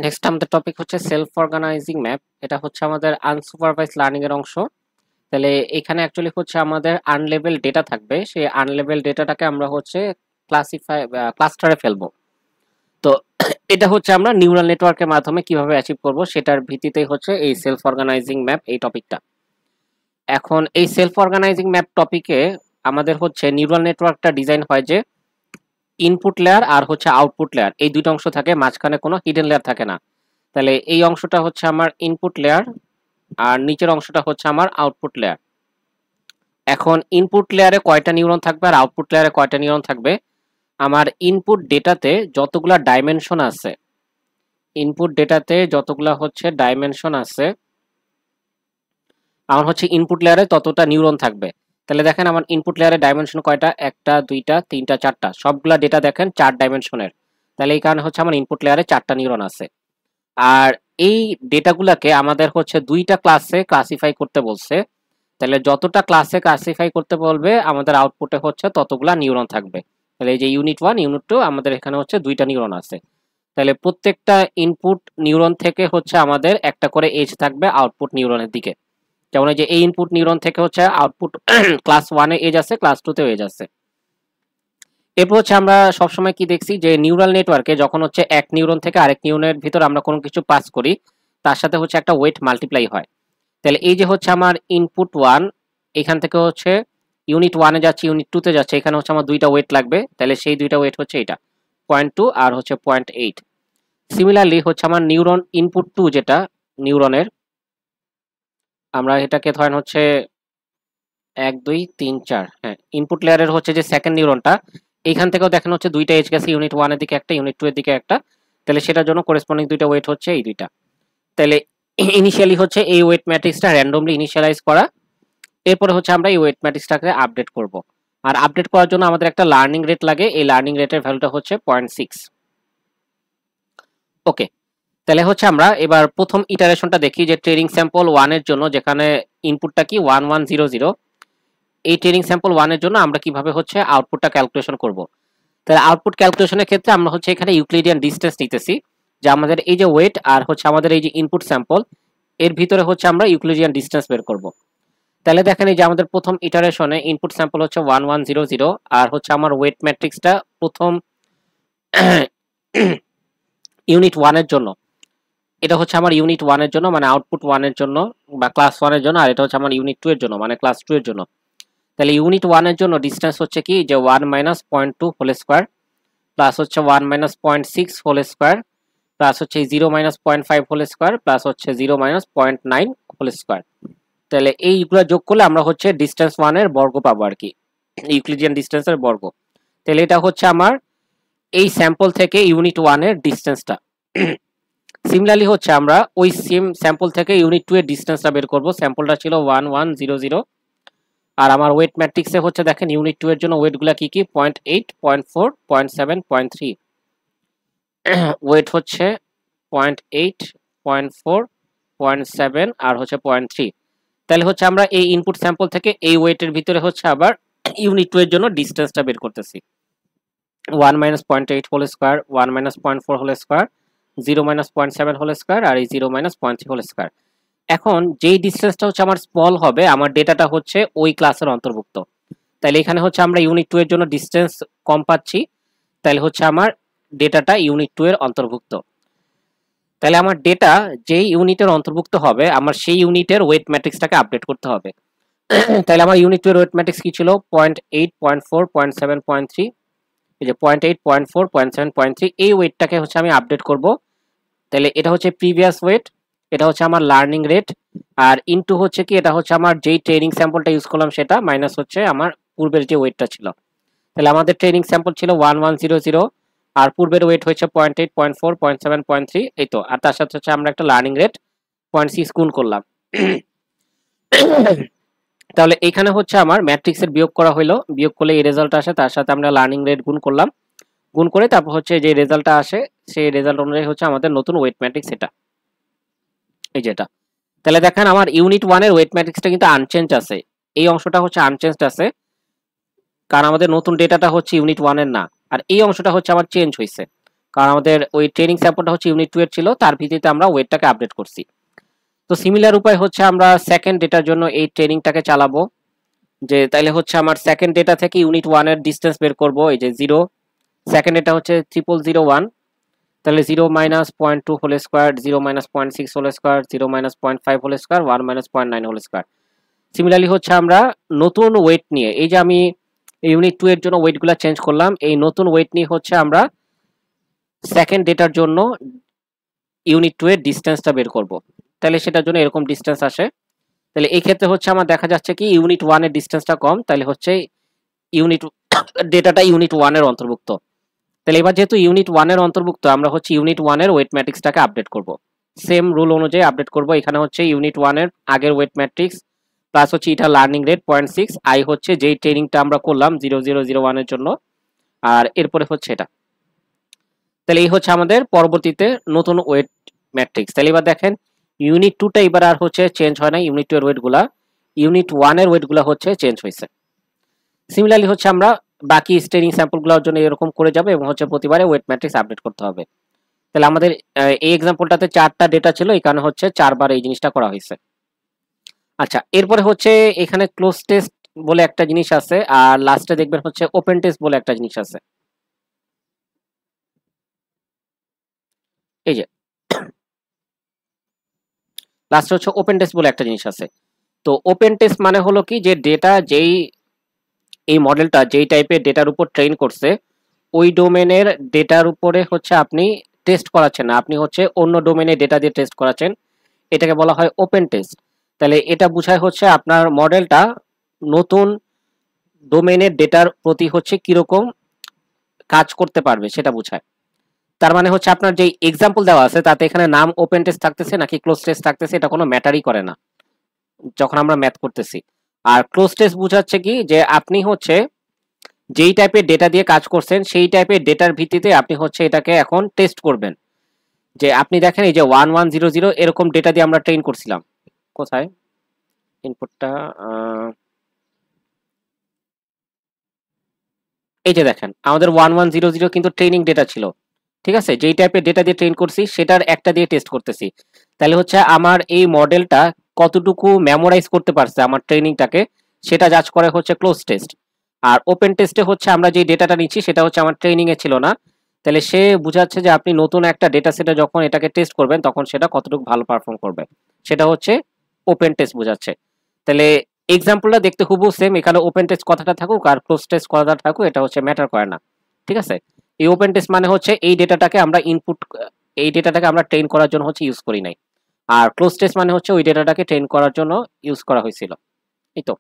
Next আমাদের topic হচ্ছে self organising map. এটা হচ্ছে আমাদের আনসুপারভাইজ লার্নিং এর অংশ। তাহলে এখানে অ্যাকচুয়ালি হচ্ছে আমাদের আনলেভেল ডেটা থাকবে, সেই আনলেভেল ডেটাটাকে আমরা হচ্ছে ক্লাস্টারে ফেলবো। তো এটা হচ্ছে আমরা নিউরাল নেটওয়ার্কের মাধ্যমে কিভাবে অ্যাচিভ করব সেটার ভিত্তিতেই হচ্ছে এই সেলফ অর্গানাইজিং ম্যাপ এই টপিকটা। এখন এই সেলফ অর্গানাইজিং ম্যাপ টপিকে আমাদের হচ্ছে নিউরাল নেটওয়ার্কটা ডিজাইন হয় যে ইনপুট লেয়ার আর হচ্ছে আউটপুট লেয়ার, এই দুটো অংশ থাকে, মাঝখানে কোনো হিডেন লেয়ার থাকে না। তাহলে এই অংশটা হচ্ছে আমার ইনপুট লেয়ার আর নিচের অংশটা হচ্ছে আমার আউটপুট লেয়ার। এখন ইনপুট লেয়ারে কয়টা নিউরন থাকবে আর আউটপুট লেয়ারে কয়টা নিউরন থাকবে, আমার ইনপুট ডেটাতে যতগুলা ডাইমেনশন আছে, ইনপুট ডেটাতে যতগুলা হচ্ছে ডাইমেনশন আছে, আমার হচ্ছে ইনপুট লেয়ারে ততটা নিউরন থাকবে। তাহলে দেখেন আমার ইনপুট লেয়ারে ডাইমেনশন কয়টা, একটা দুইটা তিনটা চারটা, সবগুলা ডেটা দেখেন 4 ডাইমেনশনের। তাহলে এই কারণে হচ্ছে আমার ইনপুট লেয়ারে 4টা নিউরন আছে। আর এই ডেটাগুলাকে আমাদের হচ্ছে 2টা ক্লাসে ক্লাসিফাই করতে বলছে। তাহলে যতটা ক্লাসে ক্লাসিফাই করতে বলবে আমাদের আউটপুটে হচ্ছে ততগুলা নিউরন থাকবে। তাহলে এই যে ইউনিট 1 ইউনিট 2 আমাদের এখানে হচ্ছে 2টা নিউরন আছে। তাহলে প্রত্যেকটা ইনপুট নিউরন থেকে হচ্ছে আমাদের একটা করে এজ থাকবে আউটপুট নিউরনের দিকে। যেমন এই যে এই ইনপুট নিউরন থেকে হচ্ছে আউটপুট ক্লাস 1 এ এজ আছে, ক্লাস 2 তেও এজ আছে। এরপর হচ্ছে আমরা সবসময় কি দেখছি যে নিউরাল নেটওয়ার্কে যখন হচ্ছে এক নিউরন থেকে আরেক নিউরনের ভিতর আমরা কোনো কিছু পাস করি, তার সাথে হচ্ছে একটা ওয়েট মাল্টিপ্লাই হয়। তাহলে এই যে হচ্ছে আমার ইনপুট 1, এখান থেকে হচ্ছে ইউনিট 1 এ যাচ্ছে, ইউনিট 2 তে যাচ্ছে, এখানে হচ্ছে আমার 2টা ওয়েট লাগবে। তাহলে সেই 2টা ওয়েট হচ্ছে এটা 0.2 আর হচ্ছে 0.8। সিমিলারলি হচ্ছে আমার নিউরন ইনপুট 2 যেটা নিউরনের, আমরা এটাকে ধরেন হচ্ছে 1 2 3 4, হ্যাঁ, ইনপুট লেয়ারের হচ্ছে যে সেকেন্ড নিউরনটা, এইখান থেকেও দেখেন হচ্ছে 2টা এজ গেছে, ইউনিট 1 এর দিকে একটা, ইউনিট 2 এর দিকে একটা। তাহলে সেটার জন্য করেসপন্ডিং 2টা ওয়েট হচ্ছে এই 2টা। তাহলে ইনিশিয়ালি হচ্ছে এই ওয়েট ম্যাট্রিক্সটা র্যান্ডমলি ইনিশিয়ালাইজ করা। এরপরে হচ্ছে আমরা এই ওয়েট ম্যাট্রিক্সটাকে আপডেট করব। আর আপডেট করার জন্য আমাদের একটা লার্নিং রেট লাগে, এই লার্নিং রেটের ভ্যালুটা হচ্ছে 0.6। ওকে, তাহলে হচ্ছে আমরা এবার প্রথম ইটারেশনটা দেখি যে ট্রেনিং স্যাম্পল 1 এর জন্য, যেখানে ইনপুটটা কি 1100, এই ট্রেনিং স্যাম্পল 1 এর জন্য আমরা কিভাবে হচ্ছে আউটপুটটা ক্যালকুলেশন করব। তাহলে আউটপুট ক্যালকুলেশনের ক্ষেত্রে আমরা হচ্ছে এখানে ইউক্লিডিয়ান ডিসটেন্স নিতেছি, যে আমাদের এই যে ওয়েট আর হচ্ছে আমাদের এই যে ইনপুট স্যাম্পল, এর ভিতরে হচ্ছে আমরা ইউক্লিডিয়ান ডিসটেন্স বের করব। তাহলে দেখেন এই যে আমাদের প্রথম ইটারেশনে ইনপুট স্যাম্পল হচ্ছে 1100 আর হচ্ছে আমার ওয়েট ম্যাট্রিক্সটা প্রথম ইউনিট 1 এর জন্য, এটা হচ্ছে আমার ইউনিট 1 এর জন্য মানে আউটপুট 1 এর জন্য বা ক্লাস 1 এর জন্য, আর এটা হচ্ছে আমার ইউনিট 2 এর জন্য মানে ক্লাস 2 এর জন্য। তাহলে ইউনিট 1 এর জন্য ডিসটেন্স হচ্ছে কি যে 1 মাইনাস 0.2 হোল স্কয়ার প্লাস হচ্ছে 1 মাইনাস 0.6 হোল স্কয়ার প্লাস হচ্ছে 0 মাইনাস 0.5 হোল স্কয়ার প্লাস হচ্ছে 0 মাইনাস 0.9 হোল স্কয়ার। তাহলে এইগুলো যোগ করলে আমরা হচ্ছে ডিসটেন্স 1 এর বর্গ পাবো আর কি, ইউক্লিডিয়ান ডিসটেন্সের বর্গ। তাহলে এটা হচ্ছে আমার এই স্যাম্পল থেকে ইউনিট 1 এর ডিসটেন্সটা। সিমিলারলি হচ্ছে আমরা ওই সেম স্যাম্পল থেকে ইউনিট 2 এর ডিসটেন্সটা বের করব। স্যাম্পলটা ছিল 1100 আর আমার ওয়েট ম্যাট্রিক্সে হচ্ছে দেখেন ইউনিট 2 এর জন্য ওয়েটগুলো কি কি, 0.8 0.4 0.7 0.3, ওয়েট হচ্ছে 0.8 0.4 0.7 আর হচ্ছে 0.3। তাহলে হচ্ছে আমরা এই ইনপুট স্যাম্পল থেকে এই ওয়েটের ভিতরে হচ্ছে আবার ইউনিট 2 এর জন্য ডিসটেন্সটা বের করতেছি, 1 minus 0.8 whole square 1 minus 0.4 whole square 0 minus 0.7 whole square আর এই 0 মাইনাস 0.3 হোল স্কয়ার। এখন যেই ডিসটেন্সটা হচ্ছে আমার স্মল হবে, আমার ডেটাটা হচ্ছে ওই ক্লাসের অন্তর্ভুক্ত। তাহলে এখানে হচ্ছে আমরা ইউনিট 2 এর জন্য ডিসটেন্স কম পাচ্ছি, তাহলে হচ্ছে আমার ডেটাটা ইউনিট 2 এর অন্তর্ভুক্ত। তাহলে আমার ডেটা যেই ইউনিটের অন্তর্ভুক্ত হবে আমার সেই ইউনিটের ওয়েট ম্যাট্রিক্সটাকে আপডেট করতে হবে। তাহলে আমার ইউনিট 2 এর ওয়েট ম্যাট্রিক্স কি ছিল, 0.8 0.4 0.7 0.3, এই যে 0.8 0.4 0.7 0.3, এই ওয়েটটাকে হচ্ছে আমি আপডেট করব। তাহলে এটা হচ্ছে প্রিভিয়াস ওয়েট, এটা হচ্ছে আমার লার্নিং রেট, আর ইনটু হচ্ছে কি এটা হচ্ছে আমার যেই ট্রেনিং স্যাম্পলটা ইউজ করলাম সেটা মাইনাস হচ্ছে আমার পূর্বের যে ওয়েটটা ছিল। তাহলে আমাদের ট্রেনিং স্যাম্পল ছিল 1100 আর পূর্বের ওয়েট হচ্ছে 0.8 0.4 0.7 0.3, এই তো, আর তার সাথে হচ্ছে আমরা একটা লার্নিং রেট 0.6 গুণ করলাম। তাহলে এখানে হচ্ছে আমার ম্যাট্রিক্সের বিয়োগ করা হলো, বিয়োগ করলে এই রেজাল্ট আসে, তার সাথে আমরা লার্নিং রেট গুণ করলাম, গুণ করে তারপর হচ্ছে যে রেজাল্টটা আসে সেই রেজাল্ট অনুযায়ী হচ্ছে আমাদের নতুন ওয়েট ম্যাট্রিক্স এটা, এই যেটা। তাহলে দেখেন আমার ইউনিট 1 এর ওয়েট ম্যাট্রিক্সটা কিন্তু আনচেঞ্জ আছে, এই অংশটা হচ্ছে আনচেঞ্জড আছে, কারণ আমাদের নতুন ডেটাটা হচ্ছে ইউনিট 1 এর না, আর এই অংশটা হচ্ছে আমার চেঞ্জ হয়েছে, কারণ আমাদের ওই ট্রেনিং স্যাম্পলটা হচ্ছে ইউনিট 2 এর ছিল, তার ভিত্তিতে আমরা ওয়েটটাকে আপডেট করছি। তো সিমিলার উপায় হচ্ছে আমরা সেকেন্ড ডেটার জন্য এই ট্রেনিংটাকে চালাবো, যে তাইলে হচ্ছে আমার সেকেন্ড ডেটা থেকে ইউনিট 1 এর ডিসটেন্স বের করব, এই যে 0, সেকেন্ড ডেটা হচ্ছে 0001, তাহলে 0 minus 0.2 whole square, 0 minus 0.6 whole square, 0 minus 0.5 whole square, 1 minus 0.9 whole square. Similarly হচ্ছে আমরা নতুন ওয়েট নিয়ে, এই যে আমি ইউনিট 2 এর জন্য ওয়েটগুলো চেঞ্জ করলাম, এই নতুন ওয়েট নিয়ে হচ্ছে আমরা সেকেন্ড ডেটার জন্য ইউনিট 2 এর ডিসটেন্সটা বের করব। তাহলে সেটার জন্য এরকম ডিসটেন্স আসে। তাহলে এই ক্ষেত্রে হচ্ছে আমার দেখা যাচ্ছে কি ইউনিট 1 এর ডিসটেন্সটা কম, তাহলে হচ্ছে ইউনিট ডেটাটা ইউনিট 1 এর অন্তর্ভুক্ত। তাহলে এবার যেহেতু ইউনিট 1 এর অন্তর্ভুক্ত, আমরা হচ্ছে ইউনিট 1 এর ওয়েট ম্যাট্রিক্সটাকে আপডেট করব। সেম রুল অনুযায়ী আপডেট করব। এখানে হচ্ছে ইউনিট 1 এর আগের ওয়েট ম্যাট্রিক্স প্লাস হচ্ছে এটা লার্নিং রেট 0.6, আই হচ্ছে যেই ট্রেনিংটা আমরা করলাম 0001 এর জন্য, আর এরপরে হচ্ছে এটা। তাহলে এই হচ্ছে আমাদের পরবর্তীতে নতুন ওয়েট ম্যাট্রিক্স। তাহলে এবার দেখেন ইউনিট 2টা এবার আর হচ্ছে চেঞ্জ হয় না, ইউনিট 2 এর ওয়েটগুলা, ইউনিট 1 এর ওয়েটগুলা হচ্ছে চেঞ্জ হয়েছে। সিমিলারলি হচ্ছে আমরা বাকি ট্রেনিং স্যাম্পলগুলোর জন্য এরকম করে যাবে এবং হচ্ছে প্রতিবারে ওয়েট ম্যাট্রিক্স আপডেট করতে হবে। তাহলে আমাদের এই এক্সাম্পলটাতে 4টা ডেটা ছিল, এই কারণে হচ্ছে 4বার এই জিনিসটা করা হয়েছে। আচ্ছা, এরপরে হচ্ছে এখানে ক্লোজ টেস্ট বলে একটা জিনিস আছে, আর লাস্টে দেখবেন হচ্ছে ওপেন টেস্ট বলে একটা জিনিস আছে। এই যে লাস্টে হচ্ছে ওপেন টেস্ট বলে একটা জিনিস আছে। তো ওপেন টেস্ট মানে হলো কি, যে ডেটা যেই এই মডেলটা যেই টাইপের ডেটার উপর ট্রেন করছে, ওই ডোমেনের ডেটার উপরে হচ্ছে আপনি টেস্ট করাচ্ছেন না, আপনি হচ্ছে অন্য ডোমেনের ডেটা দিয়ে টেস্ট করাচ্ছেন, এটাকে বলা হয় ওপেন টেস্ট। তাহলে এটা বোঝায় হচ্ছে আপনার মডেলটা নতুন ডোমেনের ডেটার প্রতি হচ্ছে কিরকম কাজ করতে পারবে সেটা বোঝায়। তার মানে হচ্ছে আপনার যে এক্সাম্পল দেওয়া আছে তাতে এখানে নাম ওপেন টেস্ট থাকতেছে নাকি ক্লোজ টেস্ট থাকতেছে এটা কোনো ম্যাটারই করে না যখন আমরা ম্যাথ করতেছি। আর ক্লোজ টেস্ট বোঝাচ্ছে কি, যে আপনি হচ্ছে যেই টাইপের ডেটা দিয়ে কাজ করছেন সেই টাইপের ডেটার ভিত্তিতে আপনি হচ্ছে এটাকে এখন টেস্ট করবেন। যে আপনি দেখেন এই যে 1100 এরকম ডেটা দিয়ে আমরা ট্রেন করছিলাম, কোথায় ইনপুটটা, এই যে দেখেন আমাদের 1100 কিন্তু ট্রেনিং ডেটা ছিল, ঠিক আছে, যেই টাইপের ডেটা দিয়ে ট্রেন করছি সেটার একটা দিয়ে টেস্ট করতেছি। তাহলে হচ্ছে আমার এই মডেলটা কতটুকু মেমোরাইজ করতে পারছে আমার ট্রেনিংটাকে, সেটা জাজ করে হচ্ছে ক্লোজ টেস্ট। আর ওপেন টেস্টে হচ্ছে আমরা যে ডেটাটা নিচ্ছি সেটা হচ্ছে আমার ট্রেনিং এ ছিল না, তাহলে সে বুঝাচ্ছে যে আপনি নতুন একটা ডেটা সেটে যখন এটাকে টেস্ট করবেন তখন সেটা কতটুকু ভালো পারফর্ম করবে, সেটা হচ্ছে ওপেন টেস্ট বোঝাচ্ছে। তাহলে এক্সাম্পলটা দেখতে হুবহু সেম, এখানে ওপেন টেস্ট কথাটা থাকুক আর ক্লোজ টেস্ট কথাটা থাকুক এটা হচ্ছে ম্যাটার করে না, ঠিক আছে। এই ওপেন টেস্ট মানে হচ্ছে এই ডেটাটাকে আমরা ইনপুট, এই ডেটাটাকে আমরা ট্রেন করার জন্য হচ্ছে ইউজ করি নাই, আর ক্লোজ টেস্ট মানে হচ্ছে ওই ডেটাটাকে ট্রেন করার জন্য ইউজ করা হয়েছিল। এই তো।